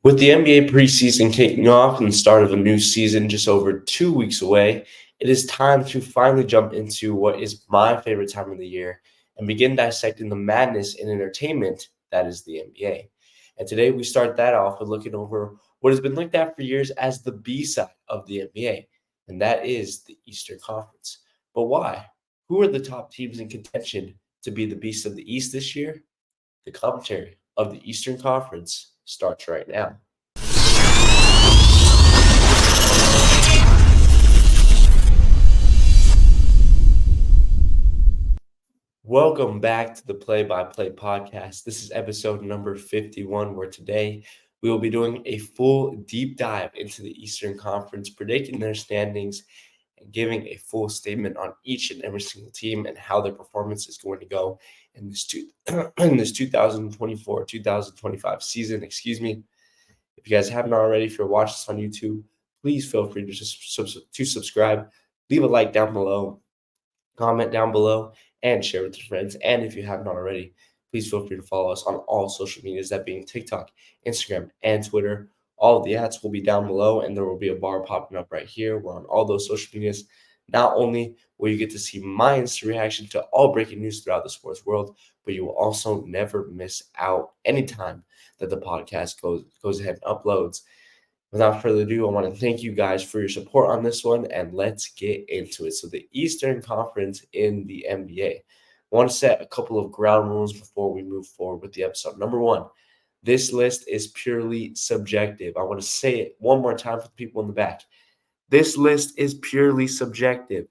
With the NBA preseason kicking off and the start of a new season just over 2 weeks away, it is time to finally jump into what is my favorite time of the year and begin dissecting the madness in entertainment that is the NBA. And today we start that off with looking over what has been looked at for years as the B side of the NBA, and that is the Eastern Conference. But why? Who are the top teams in contention to be the Beast of the East this year? The commentary of the Eastern Conference starts right now. Welcome back to the Play by Play podcast. This is episode number 51, where today we will be doing a full deep dive into the Eastern Conference, predicting their standings and giving a full statement on each and every single team and how their performance is going to go in this 2024-2025 season. Excuse me. If you guys haven't already, if you're watching this on YouTube, please feel free to subscribe, leave a like down below, comment down below, and share with your friends. And if you haven't already, please feel free to follow us on all social medias, that being TikTok, Instagram, and Twitter. All of the ads will be down below, and there will be a bar popping up right here. We're on all those social medias. Not only will you get to see my instant reaction to all breaking news throughout the sports world, but you will also never miss out anytime that the podcast goes ahead and uploads. Without further ado, I want to thank you guys for your support on this one, and let's get into it. So the Eastern Conference in the NBA. I want to set a couple of ground rules before we move forward with the episode. Number one, this list is purely subjective. I want to say it one more time for the people in the back. This list is purely subjective.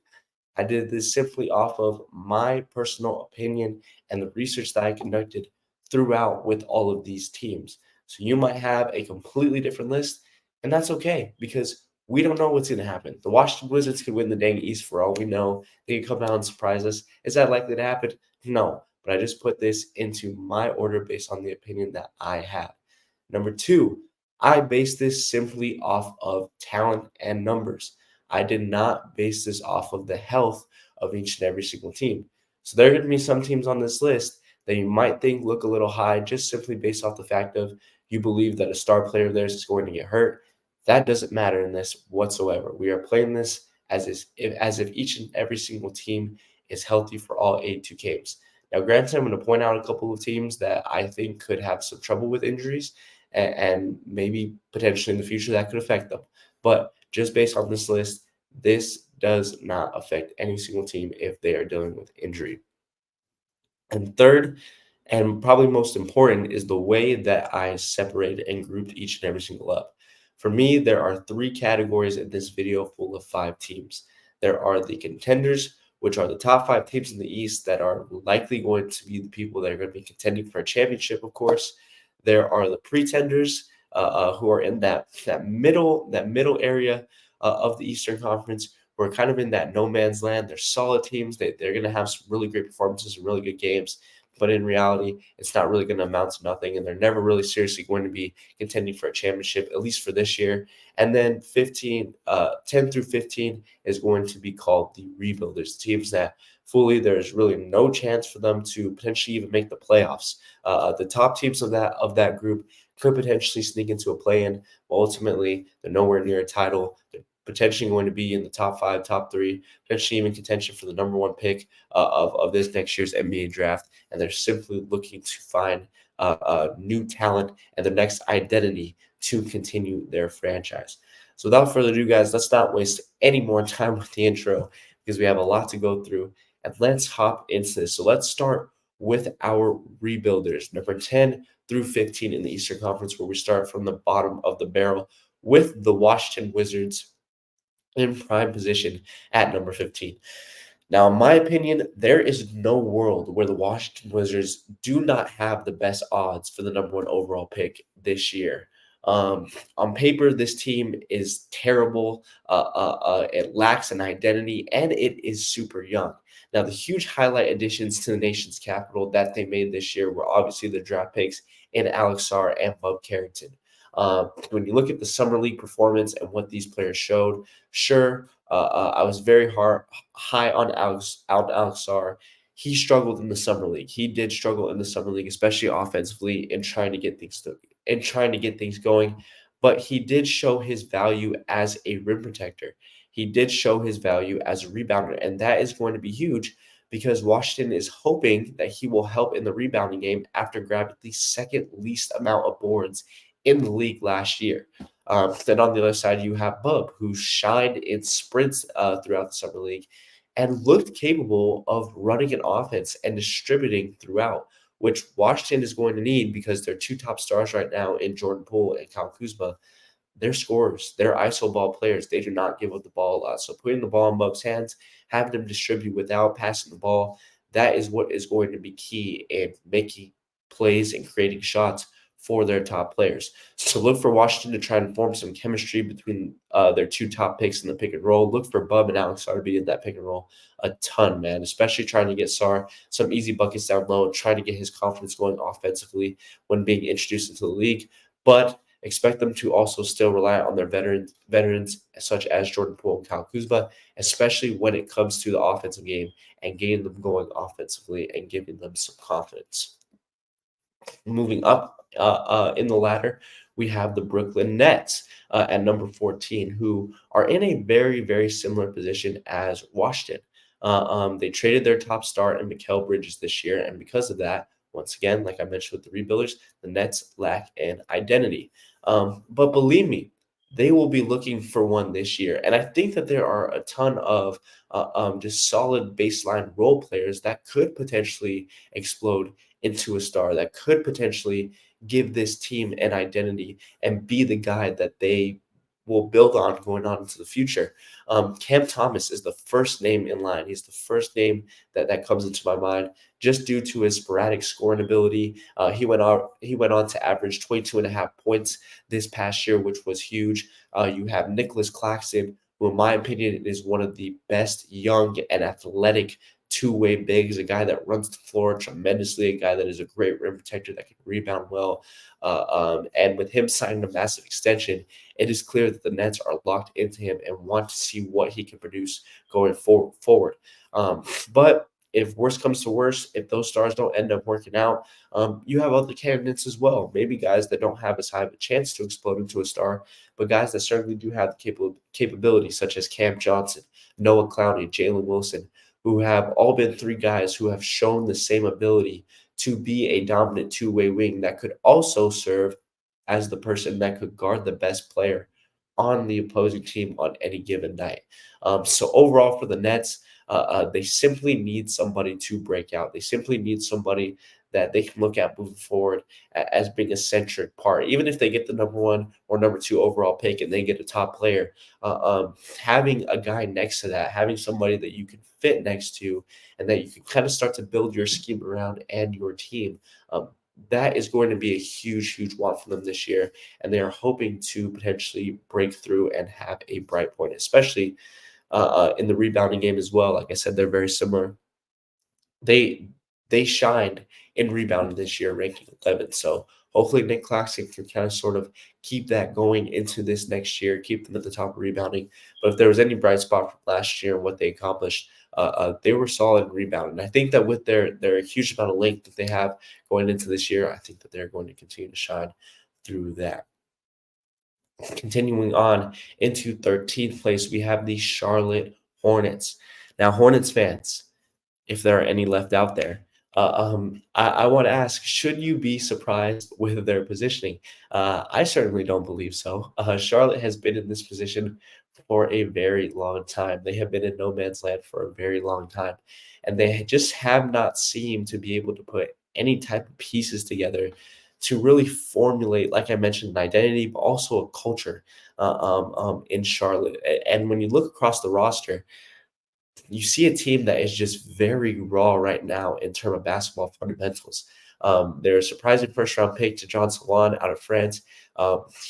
I did this simply off of my personal opinion and the research that I conducted throughout with all of these teams. So you might have a completely different list, and that's okay because we don't know what's going to happen. The Washington Wizards could win the dang East for all we know. They could come out and surprise us. Is that likely to happen? No, but I just put this into my order based on the opinion that I have. Number two, I base this simply off of talent and numbers. I did not base this off of the health of each and every single team. So there are going to be some teams on this list that you might think look a little high just simply based off the fact of you believe that a star player of theirs is going to get hurt. That doesn't matter in this whatsoever. We are playing this as if each and every single team is healthy for all 82 games. Now, granted, I'm going to point out a couple of teams that I think could have some trouble with injuries and maybe potentially in the future that could affect them. But just based on this list, this does not affect any single team if they are dealing with injury. And third, and probably most important, is the way that I separated and grouped each and every single up. For me, there are three categories in this video full of 5 teams. There are the contenders, which are the top 5 teams in the East that are likely going to be the people that are going to be contending for a championship, of course. There are the pretenders, who are in that middle area of the Eastern Conference. We're kind of in that no man's land. They're solid teams. They're going to have some really great performances and really good games. But in reality, it's not really going to amount to nothing, and they're never really seriously going to be contending for a championship, at least for this year. And then 10 through 15 is going to be called the rebuilders, teams that fully there's really no chance for them to potentially even make the playoffs. The top teams of that group could potentially sneak into a play-in, but ultimately they're nowhere near a title. They're potentially going to be in the top 5, top 3, potentially even contention for the number 1 pick of this next year's NBA draft. And they're simply looking to find new talent and the next identity to continue their franchise. So without further ado, guys, let's not waste any more time with the intro because we have a lot to go through. And let's hop into this. So let's start with our rebuilders, number 10 through 15 in the Eastern Conference, where we start from the bottom of the barrel with the Washington Wizards in prime position at number 15. Now, in my opinion, there is no world where the Washington Wizards do not have the best odds for the number 1 overall pick this year. On paper, this team is terrible. It lacks an identity, and it is super young. Now, the huge highlight additions to the nation's capital that they made this year were obviously the draft picks in Alex Sarr and Bub Carrington. When you look at the summer league performance and what these players showed, sure, I was very high on Alex Sarr. He struggled in the summer league. He did struggle in the summer league, especially offensively, in trying to get things and trying to get things going, but he did show his value as a rim protector. He did show his value as a rebounder, and that is going to be huge because Washington is hoping that he will help in the rebounding game after grabbing the second least amount of boards in the league last year. Then on the other side, you have Bub, who shined in sprints throughout the summer league and looked capable of running an offense and distributing throughout, which Washington is going to need because their two top stars right now in Jordan Poole and Kyle Kuzma, they're scorers. They're ISO ball players. They do not give up the ball a lot. So putting the ball in Bub's hands, having him distribute without passing the ball, that is what is going to be key in making plays and creating shots for their top players. So look for Washington to try and form some chemistry between their two top picks in the pick and roll. Look for Bub and Alex Sarr to be in that pick and roll a ton, man, especially trying to get Sarr some easy buckets down low and trying to get his confidence going offensively when being introduced into the league. But expect them to also still rely on their veterans such as Jordan Poole and Kyle Kuzma, especially when it comes to the offensive game and getting them going offensively and giving them some confidence. Moving up in the ladder, we have the Brooklyn Nets at number 14, who are in a very, very similar position as Washington. They traded their top star in Mikal Bridges this year, and because of that, once again, like I mentioned with the rebuilders, the Nets lack an identity. But believe me, they will be looking for one this year. And I think that there are a ton of just solid baseline role players that could potentially explode into a star, that could potentially give this team an identity and be the guy that they will build on going on into the future. Cam Thomas is the first name in line. He's the first name that comes into my mind just due to his sporadic scoring ability. He went on to average 22 and a half points this past year, which was huge. You have Nicholas Claxton, who in my opinion is one of the best young and athletic two-way bigs, a guy that runs the floor tremendously, a guy that is a great rim protector that can rebound well. And with him signing a massive extension, it is clear that the Nets are locked into him and want to see what he can produce going forward. But if worse comes to worse, if those stars don't end up working out, you have other candidates as well. Maybe guys that don't have as high of a chance to explode into a star, but guys that certainly do have the capability, such as Cam Johnson, Noah Clowney, Jalen Wilson, who have all been three guys who have shown the same ability to be a dominant two-way wing that could also serve as the person that could guard the best player on the opposing team on any given night. So overall for the Nets, they simply need somebody to break out. They simply need somebody that they can look at moving forward as being a centric part. Even if they get the number one or number two overall pick and they get a top player, having a guy next to that, having somebody that you can fit next to and that you can kind of start to build your scheme around and your team, that is going to be a huge, huge want for them this year. And they are hoping to potentially break through and have a bright point, especially in the rebounding game as well. Like I said, they're very similar. They shined in rebounding this year, ranking 11th. So hopefully Nick Claxton can kind of sort of keep that going into this next year, keep them at the top of rebounding. But if there was any bright spot from last year and what they accomplished, they were solid in rebounding. I think that with their huge amount of length that they have going into this year, I think that they're going to continue to shine through that. Continuing on into 13th place, we have the Charlotte Hornets. Now, Hornets fans, if there are any left out there, I want to ask, should you be surprised with their positioning? I certainly don't believe so. Charlotte has been in this position for a very long time. They have been in no man's land for a very long time, and they just have not seemed to be able to put any type of pieces together to really formulate, like I mentioned, an identity, but also a culture in Charlotte. And when you look across the roster, you see a team that is just very raw right now in terms of basketball fundamentals. They're a surprising first round pick to John Salon out of France.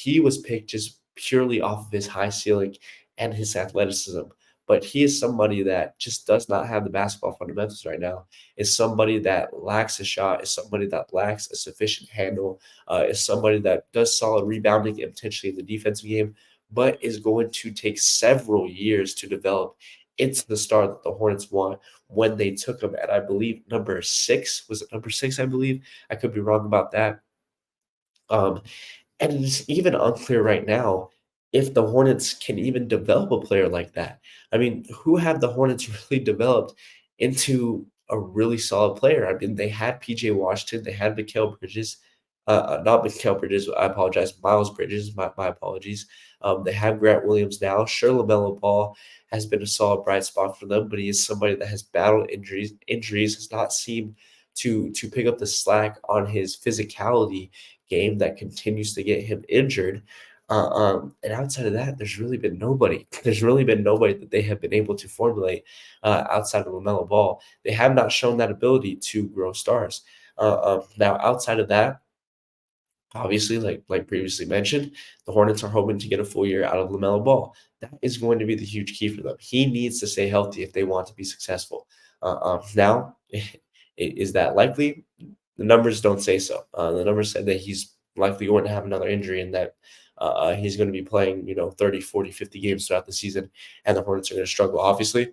He was picked just purely off of his high ceiling and his athleticism. But he is somebody that just does not have the basketball fundamentals right now. Is somebody that lacks a shot, is somebody that lacks a sufficient handle, is somebody that does solid rebounding and potentially in the defensive game, but is going to take several years to develop into the star that the Hornets want when they took him at, I believe, number 6. Was it number 6, I believe? I could be wrong about that. Um, and it's even unclear right now if the Hornets can even develop a player like that. I mean, who have the Hornets really developed into a really solid player? I mean, they had PJ Washington, they had Mikal Bridges, not Mikal Bridges, I apologize, Miles Bridges, my apologies. They have Grant Williams now. Sure, LaMelo Ball has been a solid bright spot for them, but he is somebody that has battled injuries. Injuries has not seemed to pick up the slack on his physicality game that continues to get him injured. And outside of that, there's really been nobody. There's really been nobody that they have been able to formulate outside of LaMelo Ball. They have not shown that ability to grow stars. Now, outside of that, obviously, like previously mentioned, the Hornets are hoping to get a full year out of LaMelo Ball. That is going to be the huge key for them. He needs to stay healthy if they want to be successful. Now, is that likely? The numbers don't say so. The numbers said that he's likely going to have another injury and that he's going to be playing, 30, 40, 50 games throughout the season, and the Hornets are going to struggle. Obviously,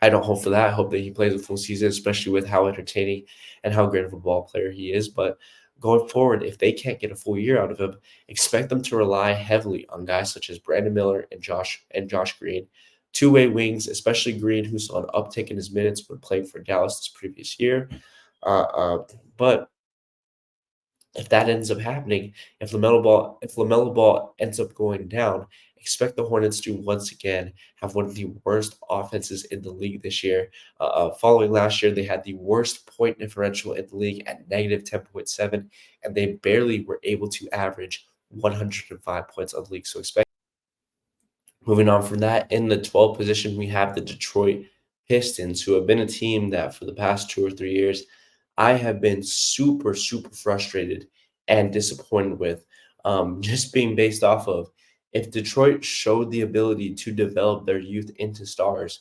I don't hope for that. I hope that he plays a full season, especially with how entertaining and how great of a ball player he is. But going forward, if they can't get a full year out of him, expect them to rely heavily on guys such as Brandon Miller and Josh Green, two-way wings, especially Green, who saw an uptick in his minutes when playing for Dallas this previous year. But if that ends up happening, if LaMelo Ball ends up going down, expect the Hornets to once again have one of the worst offenses in the league this year. Following last year, they had the worst point differential in the league at negative 10.7, and they barely were able to average 105 points on the league. So expect. Moving on from that, in the 12th position, we have the Detroit Pistons, who have been a team that for the past 2 or 3 years, I have been super, super frustrated and disappointed with. Just being based off of if Detroit showed the ability to develop their youth into stars,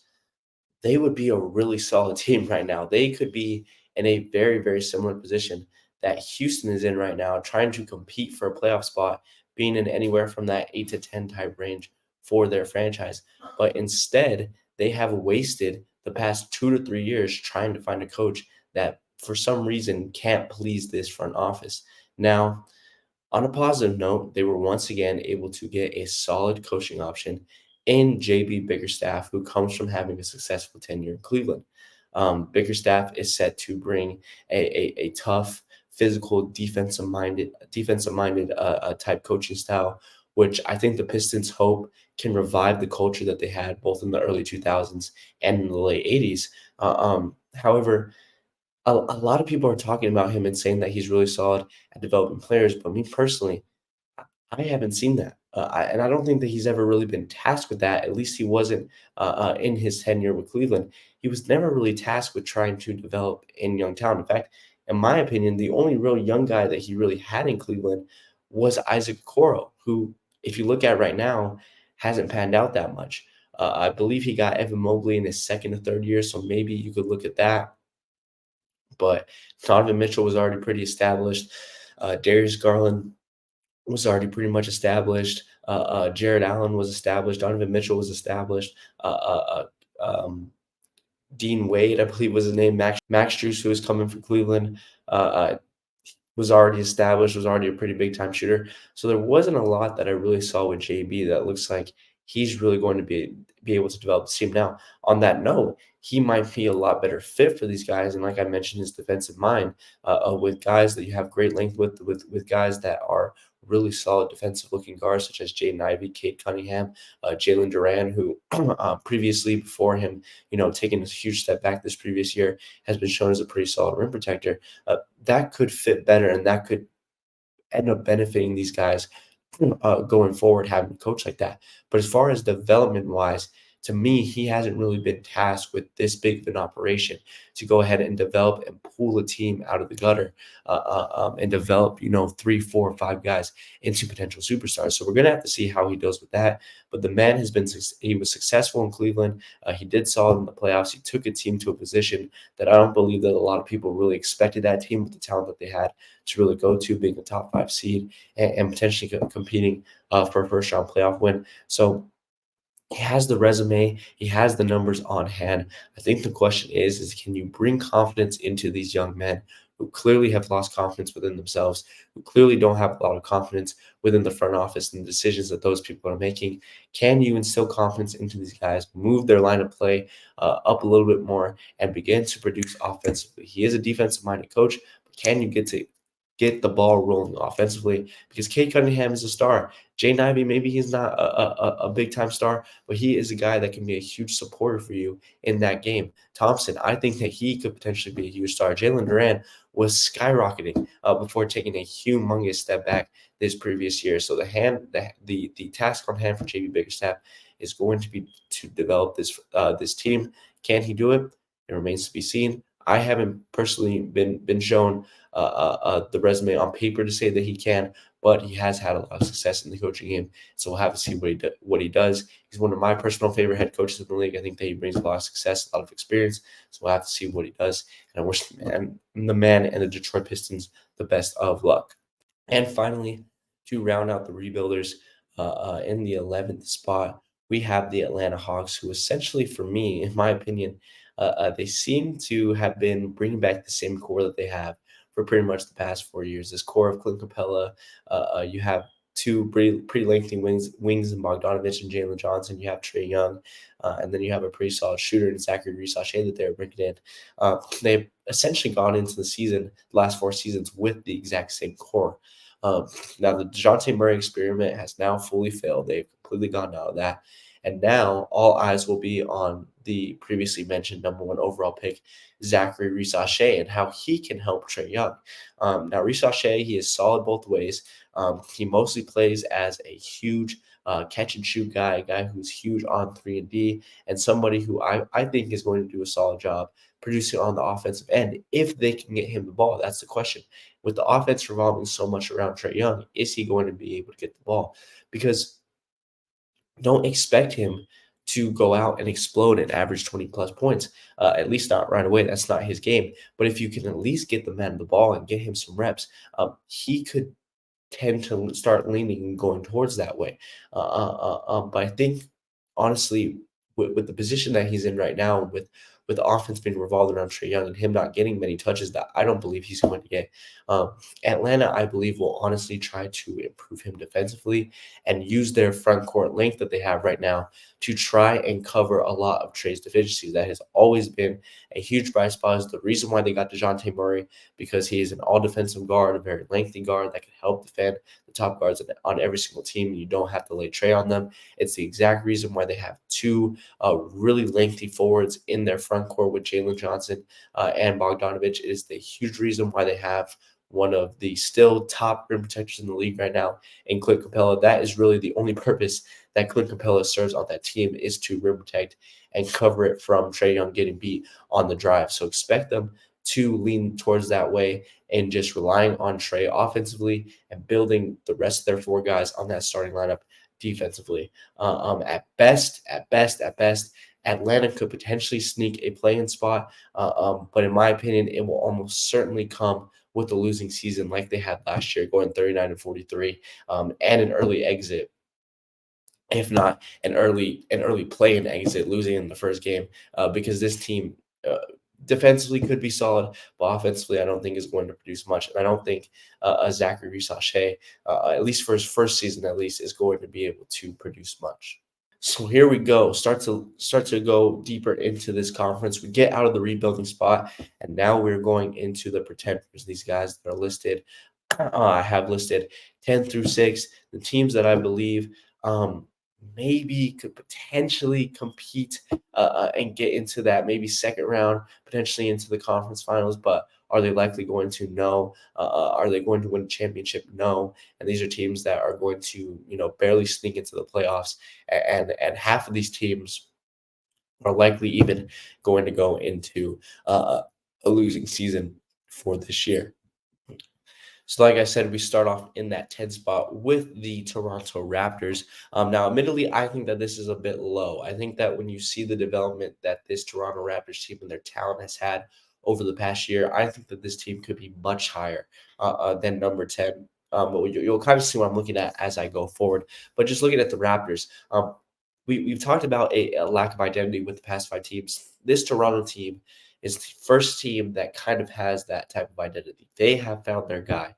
they would be a really solid team right now. They could be in a very, very similar position that Houston is in right now, trying to compete for a playoff spot, being in anywhere from that 8 to 10 type range for their franchise. But instead, they have wasted the past 2 to 3 years trying to find a coach that for some reason can't please this front office. Now, on a positive note, they were once again able to get a solid coaching option in JB Bickerstaff, who comes from having a successful tenure in Cleveland. Bickerstaff is set to bring a tough, physical, defensive minded type coaching style, which I think the Pistons hope can revive the culture that they had both in the early 2000s and in the late 80s. However, a lot of people are talking about him and saying that he's really solid at developing players, but me personally, I haven't seen that, and I don't think that he's ever really been tasked with that. At least he wasn't in his tenure with Cleveland. He was never really tasked with trying to develop in young talent. In fact, in my opinion, the only real young guy that he really had in Cleveland was Isaac Okoro, who, if you look at right now, hasn't panned out that much. I believe he got Evan Mobley in his second or third year, so maybe you could look at that. But Donovan Mitchell was already pretty established. Darius Garland was already pretty much established. Jared Allen was established. Donovan Mitchell was established. Dean Wade, I believe was his name. Max Strus, who was coming from Cleveland, uh, uh, was already established, was already a pretty big time shooter. So there wasn't a lot that I really saw with JB that looks like he's really going to be able to develop the team. Now, on that note, he might be a lot better fit for these guys. And like I mentioned, his defensive mind with guys that you have great length with guys that are really solid defensive looking guards such as Jaden Ivey, Kate Cunningham, Jalen Duran, who previously before him, taking a huge step back this previous year, has been shown as a pretty solid rim protector. That could fit better and that could end up benefiting these guys going forward having a coach like that. But as far as development wise, to me, he hasn't really been tasked with this big of an operation to go ahead and develop and pull a team out of the gutter and develop, 3, 4, 5 guys into potential superstars. So we're going to have to see how he does with that. But the man he was successful in Cleveland. He did solid in the playoffs. He took a team to a position that I don't believe that a lot of people really expected that team with the talent that they had to really go to, being a top 5 seed and potentially competing for a first round playoff win. So he has the resume, he has the numbers on hand. I think the question is can you bring confidence into these young men who clearly have lost confidence within themselves, who clearly don't have a lot of confidence within the front office and the decisions that those people are making. Can you instill confidence into these guys, move their line of play up a little bit more, and begin to produce offensively? He is a defensive-minded coach, but can you get the ball rolling offensively? Because Kate Cunningham is a star. Jay Ivey, maybe he's not a big time star, but he is a guy that can be a huge supporter for you in that game. Thompson, I think that he could potentially be a huge star. Jalen Duran was skyrocketing before taking a humongous step back this previous year. So the task on hand for JB Bickerstaff is going to be to develop this team. Can he do it? It remains to be seen. I haven't personally been shown the resume on paper to say that he can, but he has had a lot of success in the coaching game. So we'll have to see what he does. He's one of my personal favorite head coaches in the league. I think that he brings a lot of success, a lot of experience. So we'll have to see what he does. And I wish the man and the Detroit Pistons the best of luck. And finally, to round out the rebuilders in the 11th spot, we have the Atlanta Hawks, who essentially, for me, in my opinion, they seem to have been bringing back the same core that they have for pretty much the past 4 years. This core of Clint Capella, you have two pretty lengthy wings in Bogdanovich and Jalen Johnson. You have Trae Young, and then you have a pretty solid shooter in Zachary Reese-Sachet that they're bringing in. They've essentially gone into the last 4 seasons with the exact same core. Now, the DeJounte Murray experiment has now fully failed. They've completely gone out of that. And now all eyes will be on the previously mentioned number 1 overall pick, Zachary Reese-Sachet, and how he can help Trae Young. Now, Reese-Sachet, he is solid both ways. He mostly plays as a huge catch and shoot guy, a guy who's huge on 3 and D, and somebody who I think is going to do a solid job producing on the offensive end if they can get him the ball. That's the question. With the offense revolving so much around Trae Young, is he going to be able to get the ball? Because don't expect him to go out and explode and average 20 plus points, at least not right away. That's not his game. But if you can at least get the man the ball and get him some reps, he could tend to start leaning and going towards that way. But I think, honestly, with the position that he's in right now, with the offense being revolved around Trae Young and him not getting many touches that I don't believe he's going to get, Atlanta, I believe, will honestly try to improve him defensively and use their front court length that they have right now to try and cover a lot of Trae's deficiencies. That has always been a huge bright spot. Is the reason why they got DeJounte Murray, because he is an all-defensive guard, a very lengthy guard that can help defend the top guards on every single team. You don't have to lay Trae on them. It's the exact reason why they have two really lengthy forwards in their front court with Jalen Johnson and Bogdanovich. It is the huge reason why they have one of the still top rim protectors in the league right now in Clint Capella. That is really the only purpose that Clint Capella serves on that team, is to rim protect and cover it from Trae Young getting beat on the drive. So expect them to lean towards that way and just relying on Trae offensively and building the rest of their 4 guys on that starting lineup defensively. At best, Atlanta could potentially sneak a play-in spot, but in my opinion, it will almost certainly come with the losing season like they had last year, going 39-43, and an early exit, if not an early play-in exit, losing in the first game, because this team defensively could be solid, but offensively I don't think is going to produce much. And I don't think Zachary Reese-Sachet, at least for his first season at least, is going to be able to produce much. So here we go. Start to go deeper into this conference. We get out of the rebuilding spot, and now we're going into the pretenders. These guys that are listed, I have listed 10 through 6. The teams that I believe maybe could potentially compete and get into that maybe second round, potentially into the conference finals. But are they likely going to? No. Are they going to win a championship? No. And these are teams that are going to, barely sneak into the playoffs. And half of these teams are likely even going to go into a losing season for this year. So, like I said, we start off in that 10 spot with the Toronto Raptors. Now, admittedly, I think that this is a bit low. I think that when you see the development that this Toronto Raptors team and their talent has had over the past year, I think that this team could be much higher than number 10. But you'll kind of see what I'm looking at as I go forward. But just looking at the Raptors, we've talked about a lack of identity with the past 5 teams. This Toronto team is the first team that kind of has that type of identity. They have found their guy.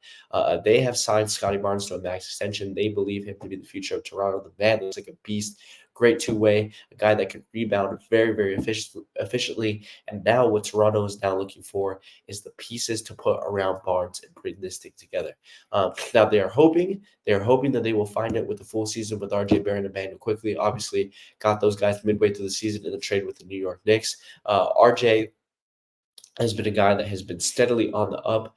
They have signed Scotty Barnes to a max extension. They believe him to be the future of Toronto. The man looks like a beast. Great two-way, a guy that can rebound very, very efficiently. And now what Toronto is now looking for is the pieces to put around Barnes and bring this thing together. Now they are hoping that they will find it with the full season with RJ Barrett and Emmanuel Quickly. Obviously, got those guys midway through the season in the trade with the New York Knicks. RJ has been a guy that has been steadily on the up,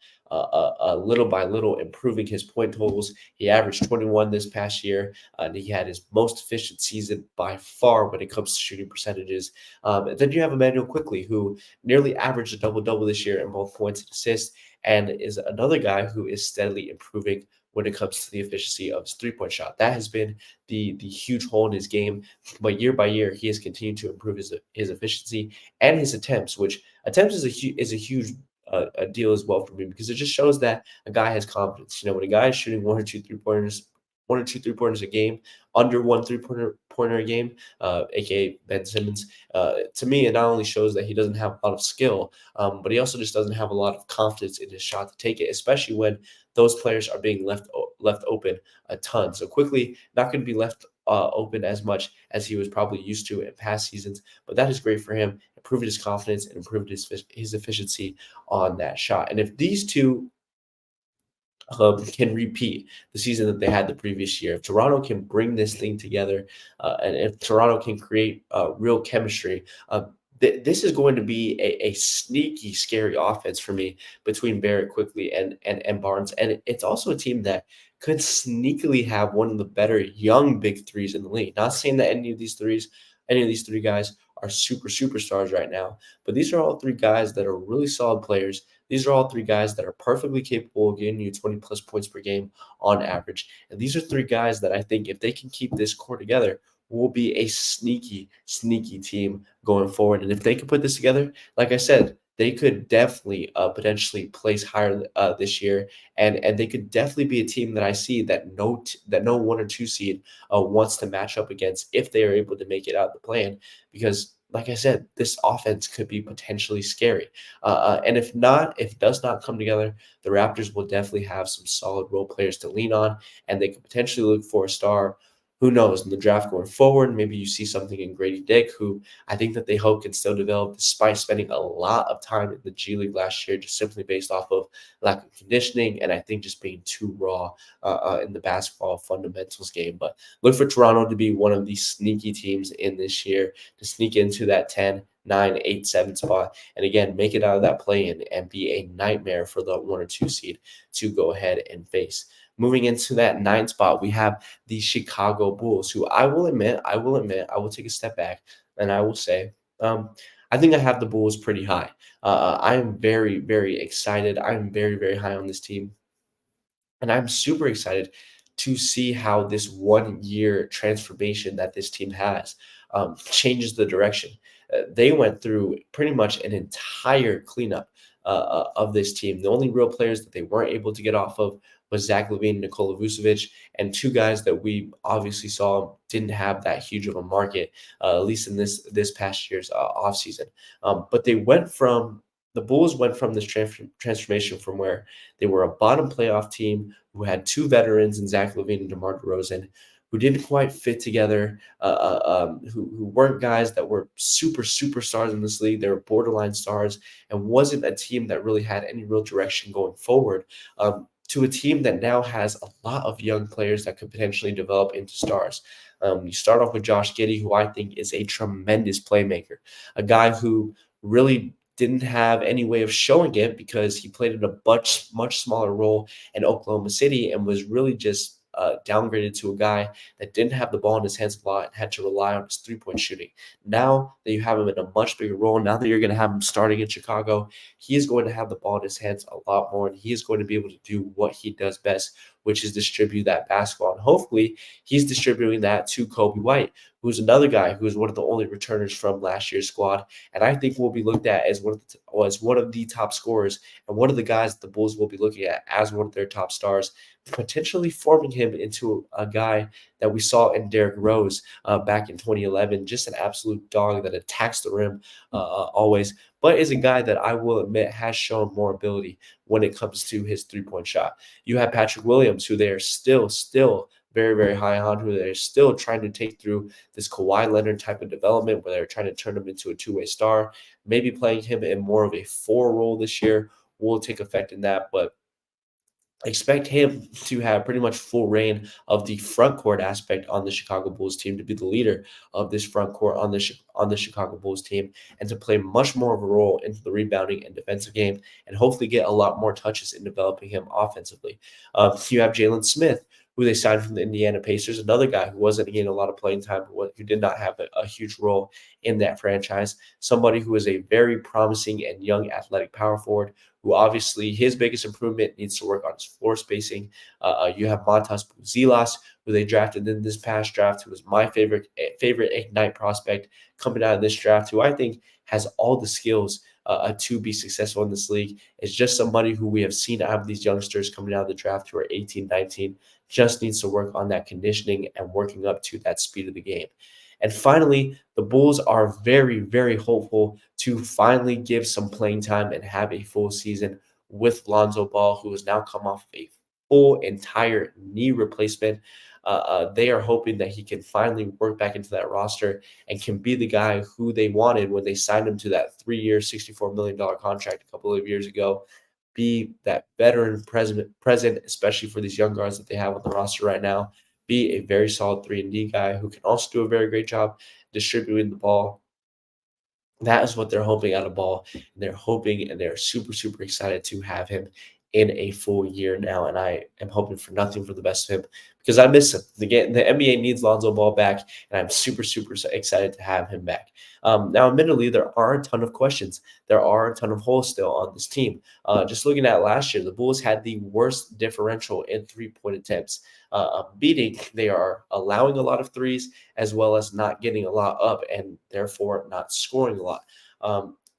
little by little, improving his point totals. He averaged 21 this past year, and he had his most efficient season by far when it comes to shooting percentages. And then you have Emmanuel Quickly, who nearly averaged a double double this year in both points and assists, and is another guy who is steadily improving when it comes to the efficiency of his 3-point shot. That has been the huge hole in his game, but year by year he has continued to improve his efficiency and his attempts, which attempts is a huge a deal as well for me because it just shows that a guy has confidence. When a guy is shooting one or two three pointers a game, under one three pointer a game, aka Ben Simmons. To me, it not only shows that he doesn't have a lot of skill, but he also just doesn't have a lot of confidence in his shot to take it, especially when those players are being left open a ton. So Quickly, not going to be left open as much as he was probably used to in past seasons, but that is great for him. Improved his confidence and improved his efficiency on that shot. And if these two can repeat the season that they had the previous year, if Toronto can bring this thing together, and if Toronto can create real chemistry, this is going to be a sneaky, scary offense for me between Barrett Quickly and Barnes. And it's also a team that could sneakily have one of the better young big threes in the league. Not saying that any of these three guys are superstars right now, but these are all three guys that are really solid players. These are all three guys that are perfectly capable of getting you 20 plus points per game on average. And these are three guys that I think if they can keep this core together, will be a sneaky team going forward. And if they can put this together, like I said, they could definitely potentially place higher this year, and they could definitely be a team that I see that no 1 or 2 seed wants to match up against if they are able to make it out of the plan. Because, like I said, this offense could be potentially scary. And if not, if it does not come together, the Raptors will definitely have some solid role players to lean on, and they could potentially look for a star. Who knows in the draft going forward? Maybe you see something in Grady Dick, who I think that they hope can still develop despite spending a lot of time in the G League last year, just simply based off of lack of conditioning and I think just being too raw in the basketball fundamentals game. But look for Toronto to be one of these sneaky teams in this year to sneak into that 10, 9, 8, 7 spot. And again, make it out of that play in and be a nightmare for the 1 or 2 seed to go ahead and face. Moving into that 9 spot, we have the Chicago Bulls, who I will admit, I will take a step back and I will say, I think I have the Bulls pretty high. I am very, very excited. I'm very, very high on this team. And I'm super excited to see how this 1 year transformation that this team has changes the direction. They went through pretty much an entire cleanup of this team. The only real players that they weren't able to get off of was Zach LaVine and Nikola Vucevic, and two guys that we obviously saw didn't have that huge of a market, at least in this past year's offseason. But the Bulls went from this transformation from where they were a bottom playoff team who had two veterans in Zach LaVine and DeMar DeRozan, who didn't quite fit together, who weren't guys that were superstars in this league. They were borderline stars and wasn't a team that really had any real direction going forward. To a team that now has a lot of young players that could potentially develop into stars. You start off with Josh Giddey, who I think is a tremendous playmaker, a guy who really didn't have any way of showing it because he played in a much smaller role in Oklahoma City and was really just downgraded to a guy that didn't have the ball in his hands a lot and had to rely on his 3-point shooting. Now that you have him in a much bigger role, now that you're going to have him starting in Chicago, he is going to have the ball in his hands a lot more, and he is going to be able to do what he does best, which is distribute that basketball. And hopefully he's distributing that to Kobe White, who's another guy who is one of the only returners from last year's squad. And I think will be looked at as one of the top scorers and one of the guys that the Bulls will be looking at as one of their top stars, potentially forming him into a guy that we saw in Derrick Rose back in 2011, just an absolute dog that attacks the rim always. but is a guy that I will admit has shown more ability when it comes to his three-point shot. You have Patrick Williams, who they are still very, very high on, who they're still trying to take through this Kawhi Leonard type of development where they're trying to turn him into a two-way star. Maybe playing him in more of a four role this year will take effect in that, but expect him to have pretty much full reign of the front court aspect on the Chicago Bulls team, to be the leader of this front court on the Chicago Bulls team, and to play much more of a role into the rebounding and defensive game, and hopefully get a lot more touches in developing him offensively. You have Jalen Smith, who they signed from the Indiana Pacers, another guy who wasn't getting a lot of playing time, who did not have a huge role in that franchise. Somebody who is a very promising and young athletic power forward, who obviously his biggest improvement needs to work on his floor spacing. You have Montas Buzilas, who they drafted in this past draft, who was my favorite Ignite prospect coming out of this draft, who I think has all the skills to be successful in this league. It's just somebody who we have seen out of these youngsters coming out of the draft who are 18, 19, just needs to work on that conditioning and working up to that speed of the game. And finally, the Bulls are very, very hopeful to finally give some playing time and have a full season with Lonzo Ball, who has now come off a full entire knee replacement. They are hoping that he can finally work back into that roster and can be the guy who they wanted when they signed him to that 3-year, $64 million contract a couple of years ago. Be that veteran present, especially for these young guards that they have on the roster right now. Be a very solid 3-and-D guy who can also do a very great job distributing the ball. That is what they're hoping out of Ball. And they're hoping and they're super, super excited to have him in a full year now. And I am hoping for nothing for the best of him because I miss him. The NBA needs Lonzo Ball back, and I'm super, super excited to have him back. Now, admittedly, there are a ton of questions. There are a ton of holes still on this team. Just looking at last year, the Bulls had the worst differential in three-point attempts. Beating, they are allowing a lot of threes as well as not getting a lot up and therefore not scoring a lot.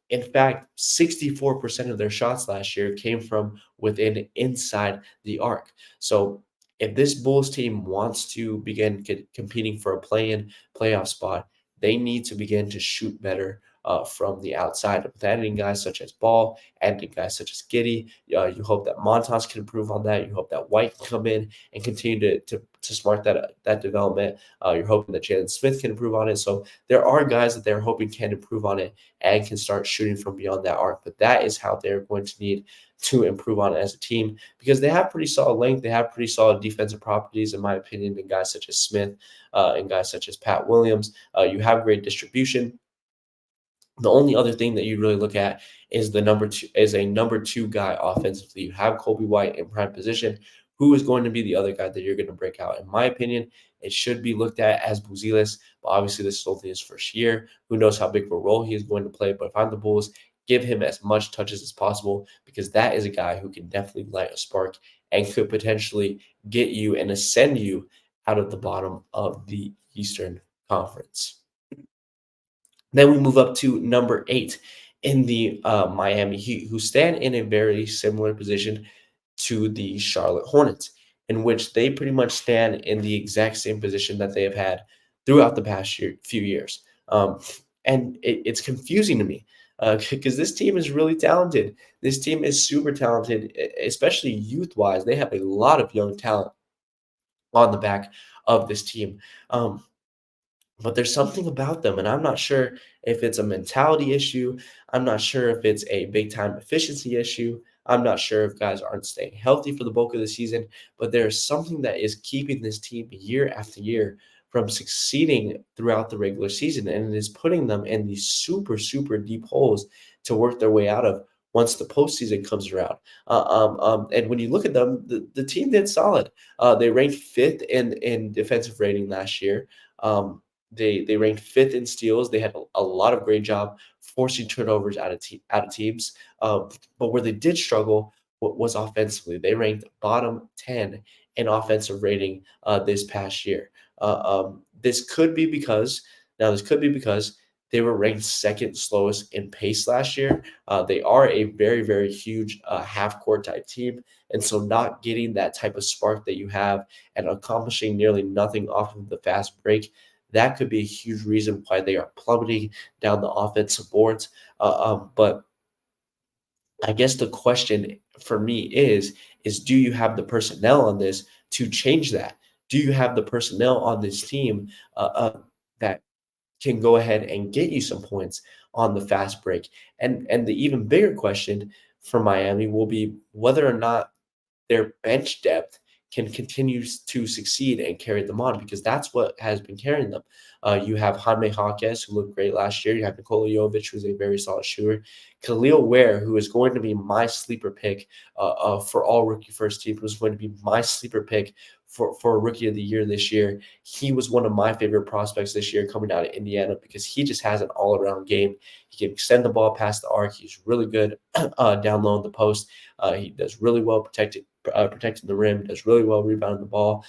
In fact, 64% of their shots last year came from within inside the arc. So if this Bulls team wants to begin competing for a play-in playoff spot, they need to begin to shoot better from the outside. With adding guys such as Ball, adding guys such as Giddy, you hope that Montas can improve on that. You hope that White can come in and continue to smart that development. You're hoping that Jalen Smith can improve on it. So there are guys that they're hoping can improve on it and can start shooting from beyond that arc. But that is how they're going to need to improve on it as a team because they have pretty solid length. They have pretty solid defensive properties, in my opinion, in guys such as Smith and guys such as Pat Williams. You have great distribution. The only other thing that you really look at is a number two guy offensively. You have Kobe White in prime position. Who is going to be the other guy that you're going to break out? In my opinion, it should be looked at as Buzelis, but obviously this is only his first year. Who knows how big of a role he is going to play? But if I'm the Bulls, give him as much touches as possible because that is a guy who can definitely light a spark and could potentially get you and ascend you out of the bottom of the Eastern Conference. Then we move up to number 8 in the Miami Heat, who stand in a very similar position to the Charlotte Hornets, in which they pretty much stand in the exact same position that they have had throughout the past few years. And it's confusing to me because this team is really talented. This team is super talented, especially youth-wise. They have a lot of young talent on the back of this team. But there's something about them, and I'm not sure if it's a mentality issue. I'm not sure if it's a big time efficiency issue. I'm not sure if guys aren't staying healthy for the bulk of the season, but there's something that is keeping this team year after year from succeeding throughout the regular season, and it is putting them in these super, super deep holes to work their way out of once the postseason comes around. And when you look at them, the team did solid. They ranked fifth in defensive rating last year. They ranked fifth in steals. They had a lot of great job forcing turnovers out of teams. But where they did struggle was offensively. They ranked bottom 10 in offensive rating this past year. This could be because they were ranked second slowest in pace last year. They are a very, very huge half court type team. And so not getting that type of spark that you have and accomplishing nearly nothing off of the fast break, that could be a huge reason why they are plummeting down the offensive boards. But I guess the question for me is do you have the personnel on this to change that? Do you have the personnel on this team that can go ahead and get you some points on the fast break? And the even bigger question for Miami will be whether or not their bench depth can continue to succeed and carry them on, because that's what has been carrying them. You have Jaime Jaquez, who looked great last year. You have Nikola Jovic, who's a very solid shooter. Khalil Ware, who is going to be my sleeper pick for all rookie first team, who's going to be my sleeper pick for rookie of the year this year. He was one of my favorite prospects this year coming out of Indiana because he just has an all around game. He can extend the ball past the arc. He's really good down low in the post. He does really well protecting the rim, does really well rebounding the ball.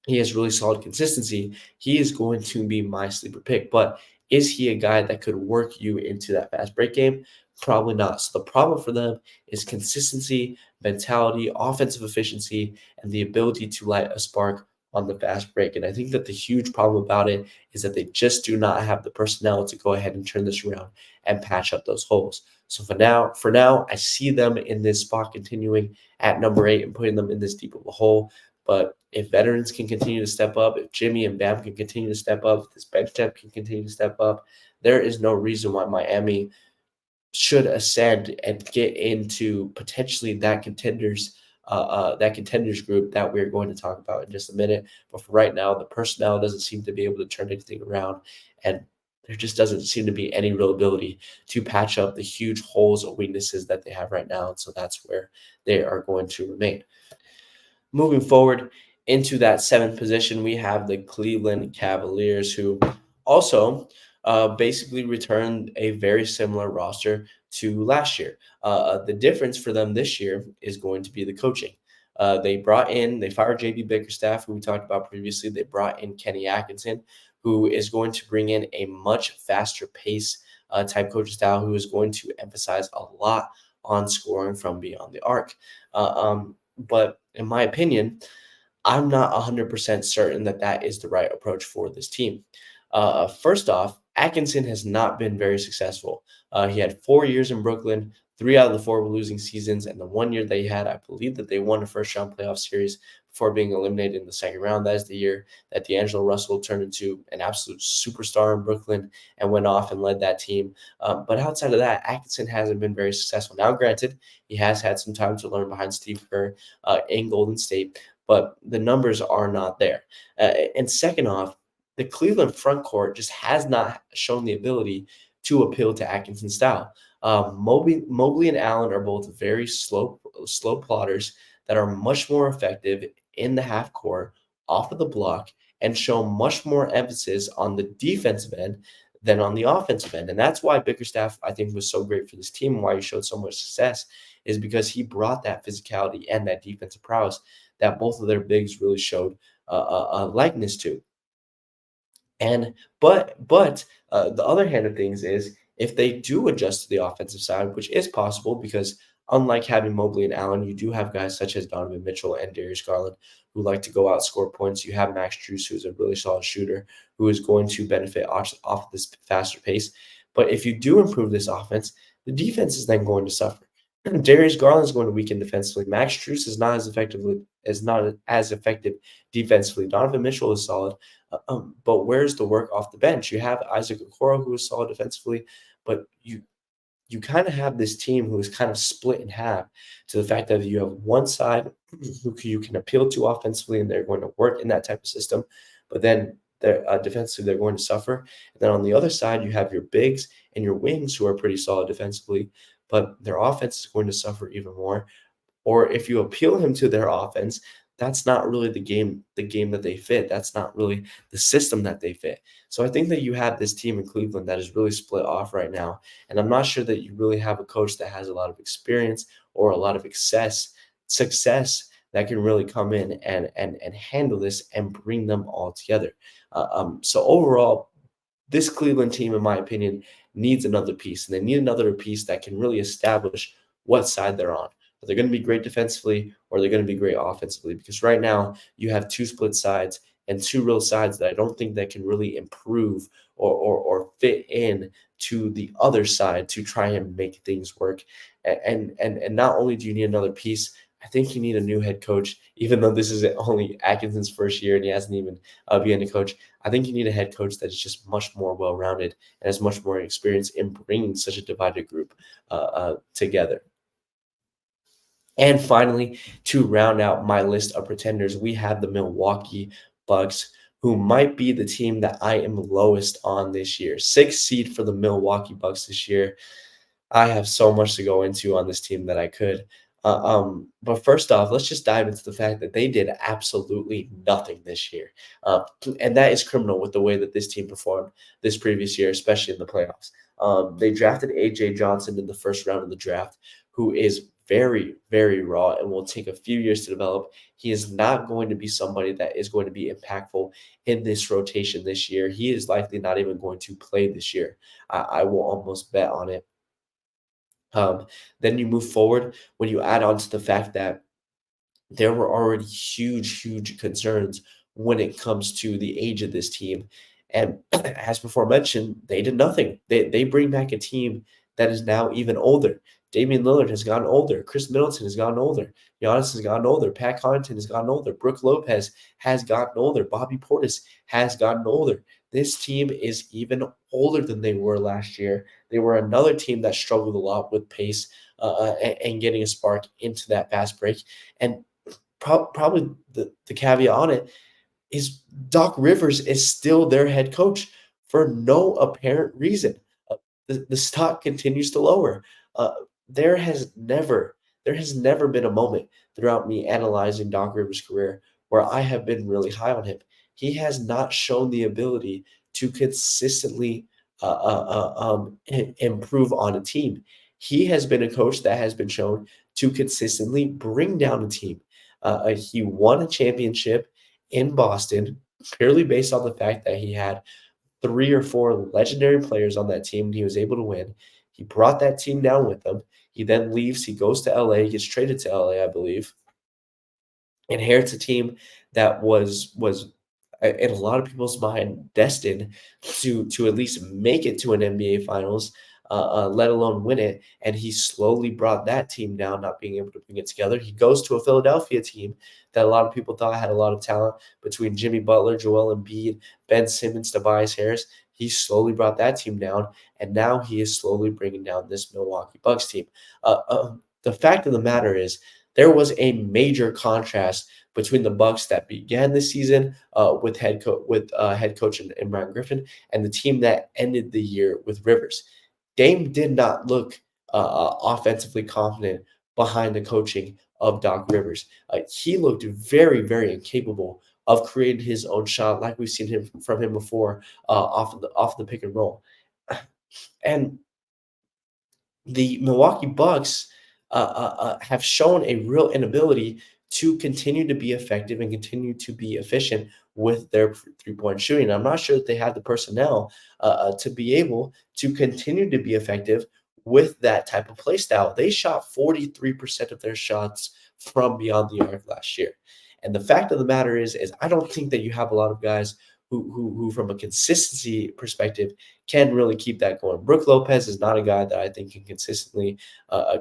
He has really solid consistency. He is going to be my sleeper pick. But is he a guy that could work you into that fast break game? Probably not. So the problem for them is consistency, mentality, offensive efficiency, and the ability to light a spark on the fast break. And I think that the huge problem about it is that they just do not have the personnel to go ahead and turn this around and patch up those holes. So for now, I see them in this spot continuing at number 8 and putting them in this deep of a hole. But if veterans can continue to step up, if Jimmy and Bam can continue to step up, if this bench depth can continue to step up, there is no reason why Miami should ascend and get into potentially that contenders group that we're going to talk about in just a minute. But for right now, the personnel doesn't seem to be able to turn anything around, and there just doesn't seem to be any real ability to patch up the huge holes or weaknesses that they have right now. And so that's where they are going to remain. Moving forward into that 7th position, we have the Cleveland Cavaliers, who also basically returned a very similar roster to last year. The difference for them this year is going to be the coaching. They fired JB Bickerstaff, who we talked about previously. They brought in Kenny Atkinson, who is going to bring in a much faster pace type coaching style, who is going to emphasize a lot on scoring from beyond the arc. But in my opinion, I'm not 100% certain that that is the right approach for this team. First off, Atkinson has not been very successful. He had 4 years in Brooklyn, 3 out of the 4 were losing seasons, and the 1 year they had, I believe that they won a first-round playoff series before being eliminated in the second round. That is the year that D'Angelo Russell turned into an absolute superstar in Brooklyn and went off and led that team. But outside of that, Atkinson hasn't been very successful. Now, granted, he has had some time to learn behind Steve Kerr in Golden State, but the numbers are not there. And second off, the Cleveland front court just has not shown the ability to appeal to Atkinson's style. Mobley and Allen are both very slow plotters that are much more effective in the half court, off of the block, and show much more emphasis on the defensive end than on the offensive end. And that's why Bickerstaff, I think, was so great for this team and why he showed so much success, is because he brought that physicality and that defensive prowess that both of their bigs really showed a likeness to. But the other hand of things is if they do adjust to the offensive side, which is possible because unlike having Mobley and Allen, you do have guys such as Donovan Mitchell and Darius Garland who like to go out score points. You have Max Strus, who's a really solid shooter, who is going to benefit off this faster pace. But if you do improve this offense, the defense is then going to suffer. Darius Garland is going to weaken defensively. Max Strus is not as effective defensively. Donovan Mitchell is solid, but where's the work off the bench? You have Isaac Okoro, who is solid defensively, but you kind of have this team who is kind of split in half to the fact that you have one side who you can appeal to offensively, and they're going to work in that type of system, but then they're defensively they're going to suffer. And then on the other side, you have your bigs and your wings who are pretty solid defensively, but their offense is going to suffer even more. Or if you appeal him to their offense, that's not really the game that they fit. That's not really the system that they fit. So I think that you have this team in Cleveland that is really split off right now. And I'm not sure that you really have a coach that has a lot of experience or a lot of success that can really come in and handle this and bring them all together. So overall, this Cleveland team, in my opinion, needs another piece. And they need another piece that can really establish what side they're on. They're going to be great defensively or they're going to be great offensively, because right now you have two split sides and two real sides that I don't think that can really improve or fit in to the other side to try and make things work. And not only do you need another piece, I think you need a new head coach. Even though this is only Atkinson's first year and he hasn't even been a coach, I think you need a head coach that is just much more well-rounded and has much more experience in bringing such a divided group together. And finally, to round out my list of pretenders, we have the Milwaukee Bucks, who might be the team that I am lowest on this year. Sixth seed for the Milwaukee Bucks this year. I have so much to go into on this team that I could. But first off, let's just dive into the fact that they did absolutely nothing this year. And that is criminal with the way that this team performed this previous year, especially in the playoffs. They drafted AJ Johnson in the first round of the draft, who is very, very raw and will take a few years to develop. He is not going to be somebody that is going to be impactful in this rotation this year. He is likely not even going to play this year. I will almost bet on it. Then you move forward when you add on to the fact that there were already huge, huge concerns when it comes to the age of this team. And as before mentioned, they did nothing. They bring back a team that is now even older. Damian Lillard has gotten older. Chris Middleton has gotten older. Giannis has gotten older. Pat Connaughton has gotten older. Brooke Lopez has gotten older. Bobby Portis has gotten older. This team is even older than they were last year. They were another team that struggled a lot with pace and getting a spark into that fast break. And probably the caveat on it is Doc Rivers is still their head coach for no apparent reason. The stock continues to lower. Uh, there has never there has never been a moment throughout me analyzing Doc Rivers' career where I have been really high on him. He has not shown the ability to consistently improve on a team. He has been a coach that has been shown to consistently bring down a team. He won a championship in Boston purely based on the fact that he had three or four legendary players on that team and he was able to win. He brought that team down with him. He then leaves. He goes to LA, gets traded to LA, I believe, inherits a team that was in a lot of people's mind destined to at least make it to an NBA Finals, let alone win it. And he slowly brought that team down, not being able to bring it together. He goes to a Philadelphia team that a lot of people thought had a lot of talent between Jimmy Butler, Joel Embiid, Ben Simmons, Tobias Harris. He slowly brought that team down, and now he is slowly bringing down this Milwaukee Bucks team. The fact of the matter is, there was a major contrast between the Bucks that began the season with head coach and Brian Griffin and the team that ended the year with Rivers. Dame did not look offensively confident behind the coaching of Doc Rivers. He looked very, very incapable of creating his own shot, like we've seen him from him before off the pick and roll. And the Milwaukee Bucks have shown a real inability to continue to be effective and continue to be efficient with their three-point shooting. I'm not sure that they have the personnel to be able to continue to be effective with that type of play style. They shot 43% of their shots from beyond the arc last year. And the fact of the matter is I don't think that you have a lot of guys who from a consistency perspective can really keep that going. Brooke Lopez is not a guy that I think can consistently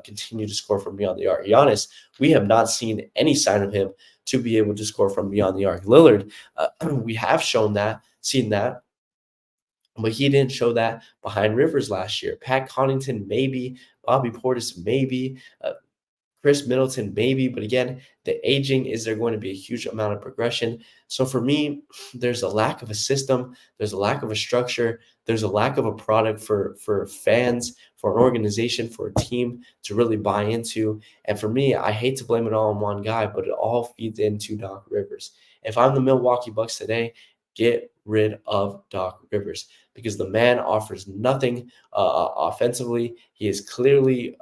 continue to score from beyond the arc. Giannis, we have not seen any sign of him to be able to score from beyond the arc. Lillard, we have seen that, but he didn't show that behind Rivers last year. Pat Connaughton, maybe. Bobby Portis, maybe. Chris Middleton, maybe, but again, the aging, is there going to be a huge amount of progression? So for me, there's a lack of a system, there's a lack of a structure, there's a lack of a product for fans, for an organization, for a team to really buy into. And for me, I hate to blame it all on one guy, but it all feeds into Doc Rivers. If I'm the Milwaukee Bucks today, get rid of Doc Rivers because the man offers nothing offensively. He is clearly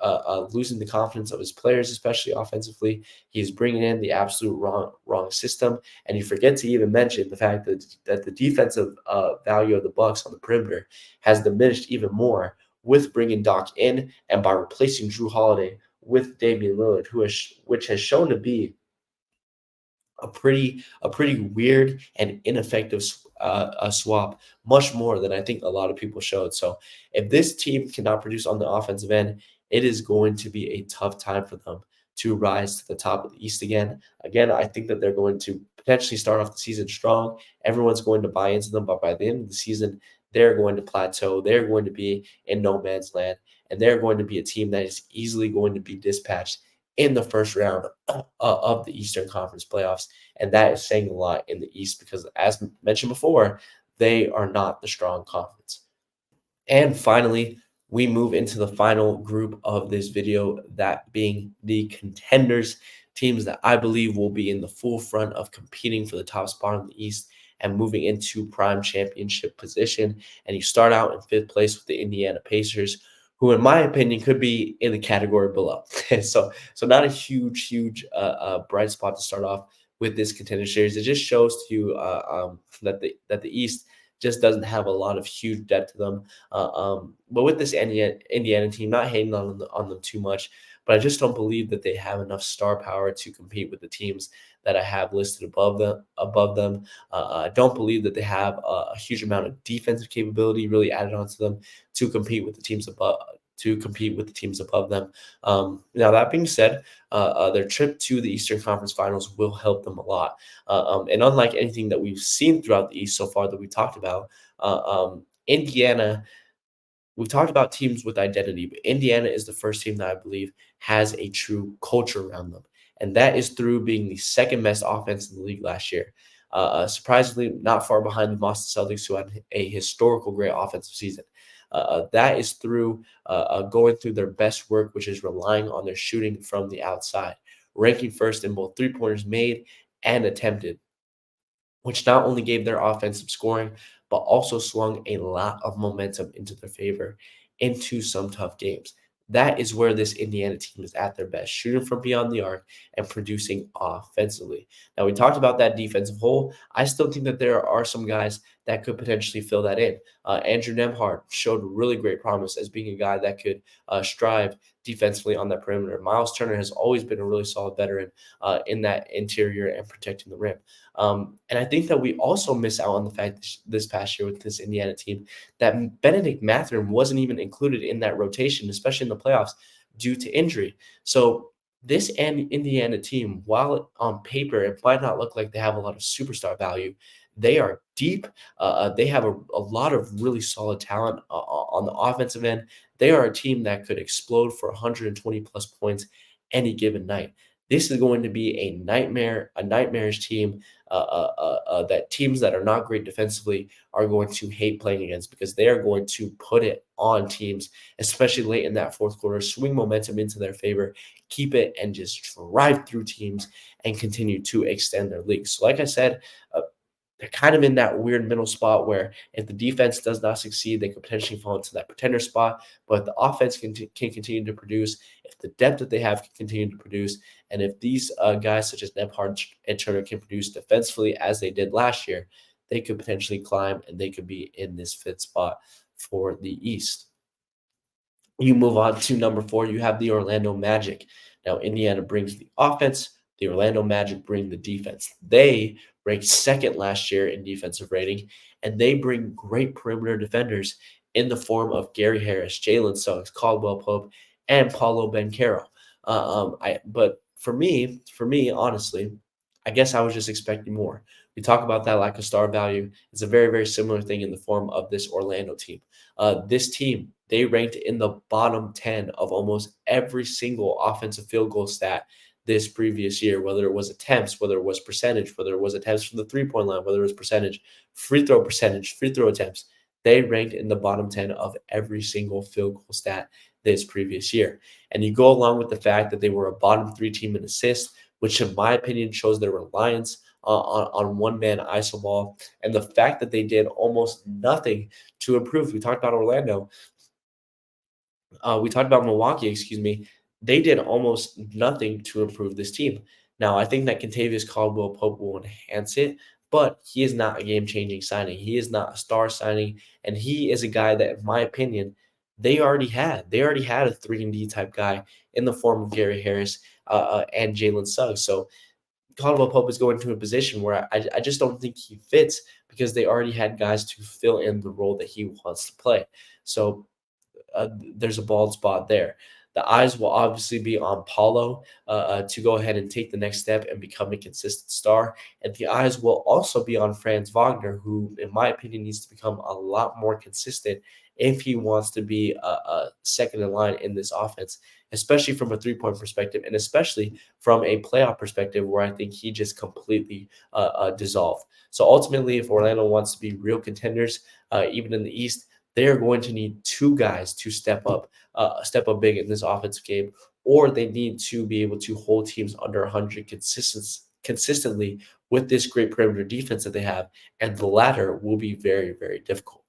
losing the confidence of his players, especially offensively. He is bringing in the absolute wrong system, and you forget to even mention the fact that the defensive value of the Bucks on the perimeter has diminished even more with bringing Doc in and by replacing Drew Holiday with Damian Lillard, which has shown to be a pretty weird and ineffective a swap, much more than I think a lot of people showed. So if this team cannot produce on the offensive end, it is going to be a tough time for them to rise to the top of the East again. Again, I think that they're going to potentially start off the season strong. Everyone's going to buy into them, but by the end of the season, they're going to plateau. They're going to be in no man's land, and they're going to be a team that is easily going to be dispatched in the first round of the Eastern Conference playoffs. And that is saying a lot in the East because, as mentioned before, they are not the strong conference. And finally, we move into the final group of this video, that being the contenders, teams that I believe will be in the full front of competing for the top spot in the East and moving into prime championship position. And you start out in fifth place with the Indiana Pacers, who, in my opinion, could be in the category below. So not a huge bright spot to start off with this contender series. It just shows to you that the East just doesn't have a lot of huge depth to them. But with this Indiana team, not hating on them too much, but I just don't believe that they have enough star power to compete with the teams that I have listed above them. I don't believe that they have a huge amount of defensive capability really added onto them to compete with the teams above. To compete with the teams above them. Now that being said, their trip to the Eastern Conference Finals will help them a lot. And unlike anything that we've seen throughout the East so far that we talked about, Indiana, we've talked about teams with identity, but Indiana is the first team that I believe has a true culture around them. And that is through being the second best offense in the league last year. Surprisingly, not far behind the Boston Celtics, who had a historical great offensive season. That is through going through their best work, which is relying on their shooting from the outside, ranking first in both three-pointers made and attempted, which not only gave their offensive scoring, but also swung a lot of momentum into their favor into some tough games. That is where this Indiana team is at their best, shooting from beyond the arc and producing offensively. Now, we talked about that defensive hole. I still think that there are some guys that could potentially fill that in. Andrew Nembhard showed really great promise as being a guy that could strive defensively on that perimeter. Miles Turner has always been a really solid veteran in that interior and protecting the rim. And I think that we also miss out on the fact this past year with this Indiana team that Benedict Mathurin wasn't even included in that rotation, especially in the playoffs, due to injury. So this Indiana team, while on paper it might not look like they have a lot of superstar value, they are deep. They have a lot of really solid talent on the offensive end. They are a team that could explode for 120 plus points any given night. This is going to be a nightmarish team that teams that are not great defensively are going to hate playing against because they are going to put it on teams, especially late in that fourth quarter, swing momentum into their favor, keep it, and just drive through teams and continue to extend their league. So, like I said, they're kind of in that weird middle spot where if the defense does not succeed, they could potentially fall into that pretender spot. But if the offense can continue to produce, if the depth that they have can continue to produce, and if these guys such as Nembhard and Turner can produce defensively as they did last year, they could potentially climb and they could be in this fifth spot for the East. You move on to number 4, you have the Orlando Magic. Now, Indiana brings the offense, the Orlando Magic bring the defense. They ranked second last year in defensive rating, and they bring great perimeter defenders in the form of Gary Harris, Jalen Suggs, Caldwell Pope, and Paulo Banchero. But for me, honestly, I guess I was just expecting more. We talk about that lack of star value. It's a very, very similar thing in the form of this Orlando team. This team, they ranked in the bottom 10 of almost every single offensive field goal stat this previous year, whether it was attempts, whether it was percentage, whether it was attempts from the three-point line, whether it was percentage, free throw attempts. They ranked in the bottom 10 of every single field goal stat this previous year. And you go along with the fact that they were a bottom 3 team in assists, which in my opinion shows their reliance on one-man iso ball, and the fact that they did almost nothing to improve. We talked about Orlando. We talked about Milwaukee, excuse me. They did almost nothing to improve this team. Now, I think that Kentavious Caldwell Pope will enhance it, but he is not a game-changing signing. He is not a star signing, and he is a guy that, in my opinion, they already had. They already had a 3-and-D type guy in the form of Gary Harris and Jalen Suggs. So Caldwell Pope is going to a position where I just don't think he fits because they already had guys to fill in the role that he wants to play. So there's a bald spot there. The eyes will obviously be on Paulo to go ahead and take the next step and become a consistent star. And the eyes will also be on Franz Wagner, who, in my opinion, needs to become a lot more consistent if he wants to be a second in line in this offense, especially from a three-point perspective and especially from a playoff perspective where I think he just completely dissolved. So ultimately, if Orlando wants to be real contenders, even in the East, they are going to need two guys to step up big in this offensive game, or they need to be able to hold teams under 100 consistently with this great perimeter defense that they have, and the latter will be very, very difficult.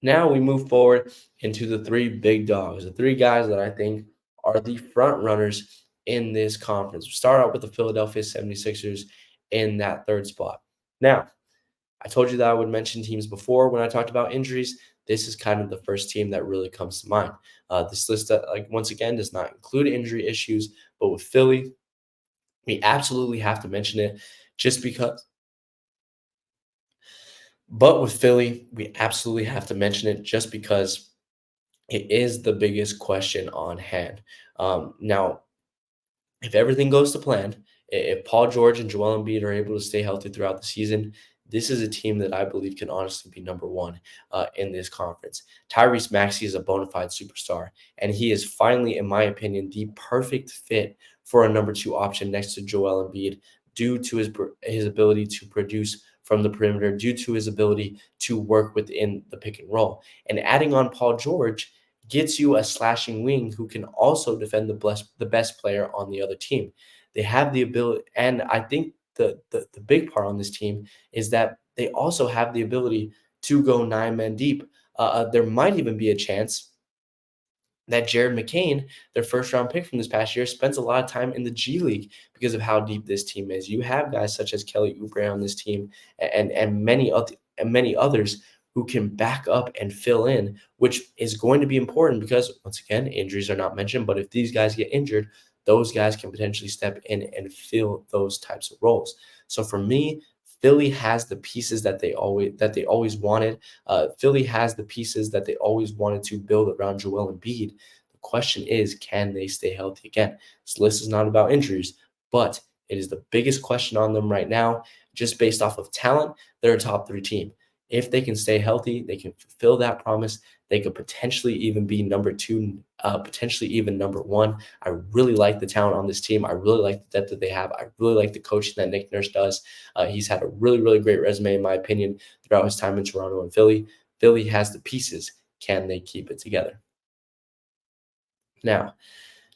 Now we move forward into the three big dogs, the three guys that I think are the front runners in this conference. We start out with the Philadelphia 76ers in that third spot. Now, I told you that I would mention teams before when I talked about injuries. This is kind of the first team that really comes to mind. This list, once again, does not include injury issues, but with Philly, we absolutely have to mention it just because. But with Philly, we absolutely have to mention it just because it is the biggest question on hand. Now, if everything goes to plan, if Paul George and Joel Embiid are able to stay healthy throughout the season, this is a team that I believe can honestly be number one in this conference. Tyrese Maxey is a bona fide superstar, and he is finally, in my opinion, the perfect fit for a number two option next to Joel Embiid due to his ability to produce from the perimeter, due to his ability to work within the pick and roll. And adding on Paul George gets you a slashing wing who can also defend the best player on the other team. They have the ability, and I think the big part on this team is that they also have the ability to go nine men deep. There might even be a chance that Jared McCain, their first round pick from this past year, spends a lot of time in the G League because of how deep this team is. You have guys such as Kelly Oubre on this team and many others who can back up and fill in, which is going to be important because once again, injuries are not mentioned. But if these guys get injured, those guys can potentially step in and fill those types of roles. So for me, Philly has the pieces that they always wanted. Philly has the pieces that they always wanted to build around Joel Embiid. The question is, can they stay healthy again? This list is not about injuries, but it is the biggest question on them right now. Just based off of talent, they're a top three team. If they can stay healthy, they can fulfill that promise. They could potentially even be number two, potentially even number one. I really like the talent on this team. I really like the depth that they have. I really like the coaching that Nick Nurse does. He's had a really, really great resume, in my opinion, throughout his time in Toronto and Philly. Philly has the pieces. Can they keep it together? Now,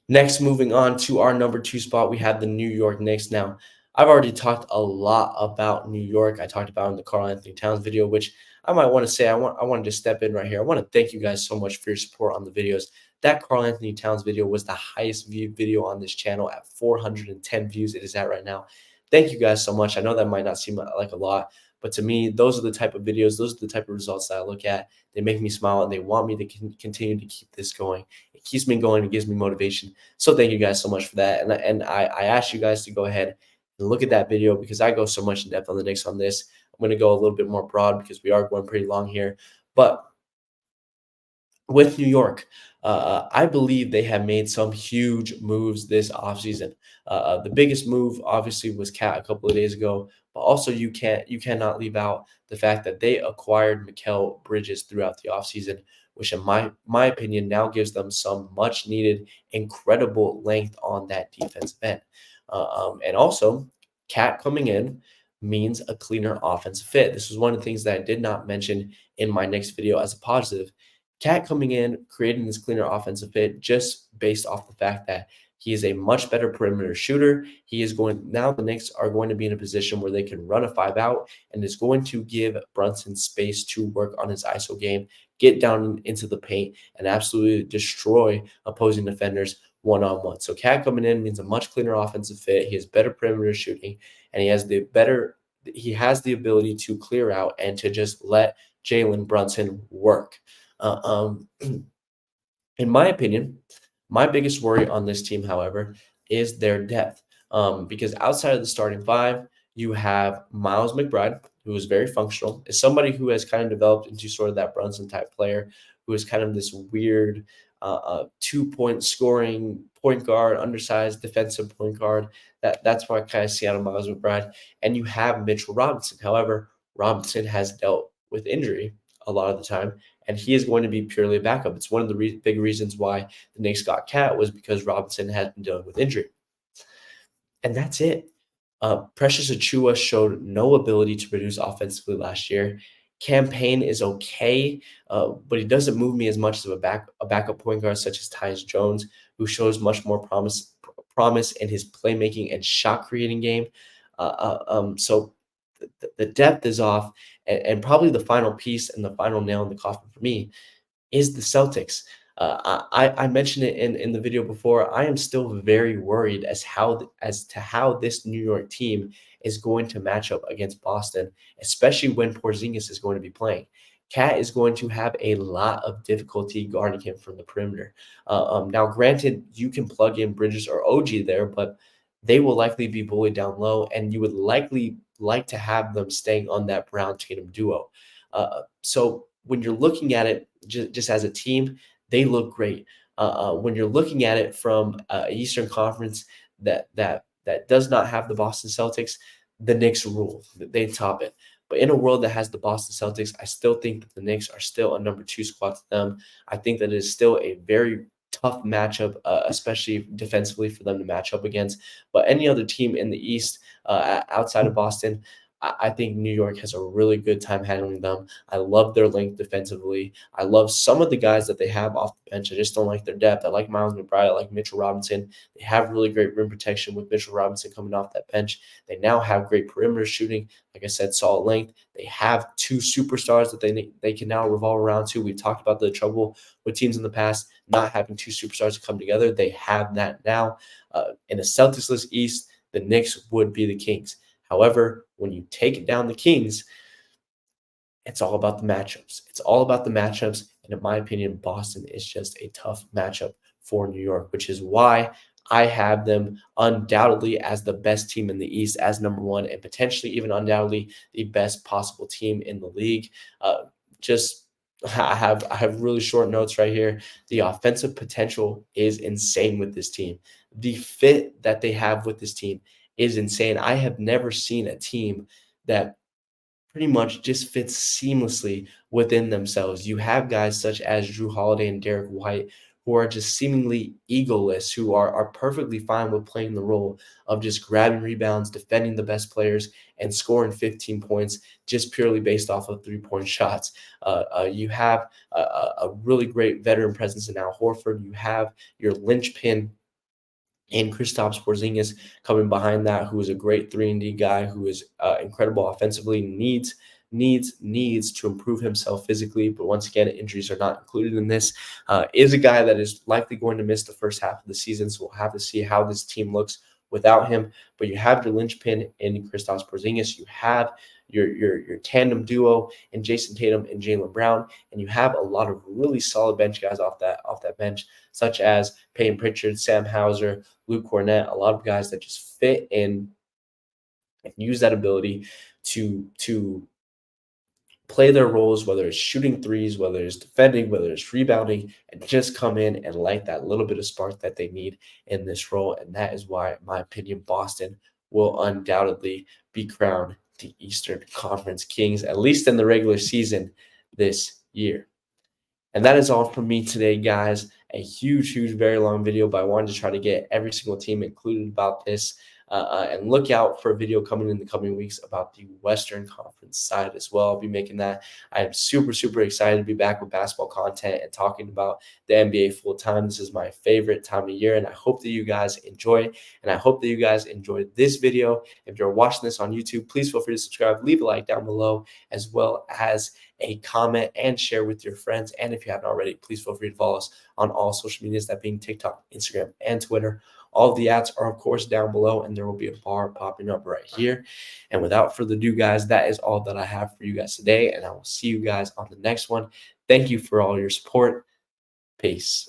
next, moving on to our number two spot, we have the New York Knicks. Now, I've already talked a lot about New York. I talked about it in the Karl Anthony Towns video, which I might want to say I wanted to step in right here. I want to thank you guys so much for your support on the videos. That Karl Anthony Towns video was the highest viewed video on this channel at 410 views. It is at right now. Thank you guys so much. I know that might not seem like a lot, but to me, those are the type of videos, those are the type of results that I look at. They make me smile and they want me to continue to keep this going. It keeps me going. It gives me motivation. So thank you guys so much for that. And I ask you guys to go ahead and look at that video because I go so much in depth on the Knicks on this. I'm going to go a little bit more broad because we are going pretty long here. But with New York, I believe they have made some huge moves this offseason. The biggest move, obviously, was Cat a couple of days ago, but also you cannot leave out the fact that they acquired Mikal Bridges throughout the offseason, which, in my opinion, now gives them some much needed, incredible length on that defensive end. And also, Cat coming in means a cleaner offensive fit. This was one of the things that I did not mention in my next video as a positive. Cat coming in, creating this cleaner offensive fit just based off the fact that he is a much better perimeter shooter. He is going now. The Knicks are going to be in a position where they can run a 5-out and is going to give Brunson space to work on his ISO game, get down into the paint, and absolutely destroy opposing defenders one-on-one. So Cat coming in means a much cleaner offensive fit. He has better perimeter shooting, and he has the ability to clear out and to just let Jalen Brunson work. In my opinion, my biggest worry on this team, however, is their depth. because outside of the starting five, you have Miles McBride, who is very functional, is somebody who has kind of developed into sort of that Brunson type player, who is kind of this weird 2-point scoring point guard, undersized defensive point guard. That's what I kind of see out of Miles McBride. And you have Mitchell Robinson. However, Robinson has dealt with injury a lot of the time, and he is going to be purely a backup. It's one of the big reasons why the Knicks got Cat was because Robinson has been dealing with injury. And that's it. Precious Achua showed no ability to produce offensively last year. Cam Payne is okay, but he doesn't move me as much as a backup point guard such as Tyus Jones, who shows much more promise in his playmaking and shot creating game. So the depth is off, and probably the final piece and the final nail in the coffin for me is the Celtics. I mentioned it in the video before. I am still very worried as to how this New York team is going to match up against Boston, especially when Porzingis is going to be playing. Cat is going to have a lot of difficulty guarding him from the perimeter. Now, granted, you can plug in Bridges or OG there, but they will likely be bullied down low, and you would likely like to have them staying on that Brown Tatum duo. So when you're looking at it just as a team, they look great. When you're looking at it from Eastern Conference that does not have the Boston Celtics, the Knicks rule. They top it. But in a world that has the Boston Celtics, I still think that the Knicks are still a number 2 spot to them. I think that it is still a very tough matchup, especially defensively for them to match up against. But any other team in the East outside of Boston, I think New York has a really good time handling them. I love their length defensively. I love some of the guys that they have off the bench. I just don't like their depth. I like Miles McBride. I like Mitchell Robinson. They have really great rim protection with Mitchell Robinson coming off that bench. They now have great perimeter shooting. Like I said, solid length. They have 2 superstars that they can now revolve around to. We've talked about the trouble with teams in the past not having 2 superstars to come together. They have that now. In a Celtics-less East, the Knicks would be the Kings. However, when you take down the Kings, it's all about the matchups. It's all about the matchups. And in my opinion, Boston is just a tough matchup for New York, which is why I have them undoubtedly as the best team in the East, as number 1, and potentially even undoubtedly the best possible team in the league. I have really short notes right here. The offensive potential is insane with this team. The fit that they have with this team is insane. I have never seen a team that pretty much just fits seamlessly within themselves. You have guys such as Drew Holiday and Derek White who are just seemingly egoless, who are perfectly fine with playing the role of just grabbing rebounds, defending the best players, and scoring 15 points just purely based off of 3-point shots. You have a really great veteran presence in Al Horford. You have your linchpin and Kristaps Porzingis coming behind that, who is a great 3-and-D guy, who is incredible offensively, needs to improve himself physically, but once again, injuries are not included in this. Is a guy that is likely going to miss the first half of the season, so we'll have to see how this team looks without him. But you have your linchpin in Kristaps Porzingis, you have your tandem duo in Jason Tatum and Jaylen Brown, and you have a lot of really solid bench guys off that bench, such as Payton Pritchard, Sam Hauser, Luke Cornett, a lot of guys that just fit in and use that ability to play their roles, whether it's shooting threes, whether it's defending, whether it's rebounding, and just come in and light that little bit of spark that they need in this role. And that is why, in my opinion, Boston will undoubtedly be crowned the Eastern Conference Kings, at least in the regular season this year. And that is all from me today, guys. A huge, very long video, but I wanted to try to get every single team included about this. And look out for a video coming in the coming weeks about the Western Conference side as well. I'll be making that. I am super excited to be back with basketball content and talking about the NBA full time. This is my favorite time of year, and I hope that you guys enjoy. And I hope that you guys enjoyed this video. If you're watching this on YouTube, please feel free to subscribe, leave a like down below, as well as a comment and share with your friends. And if you haven't already, please feel free to follow us on all social medias, that being TikTok, Instagram, and Twitter. All of the ads are, of course, down below, and there will be a bar popping up right here. And without further ado, guys, that is all that I have for you guys today, and I will see you guys on the next one. Thank you for all your support. Peace.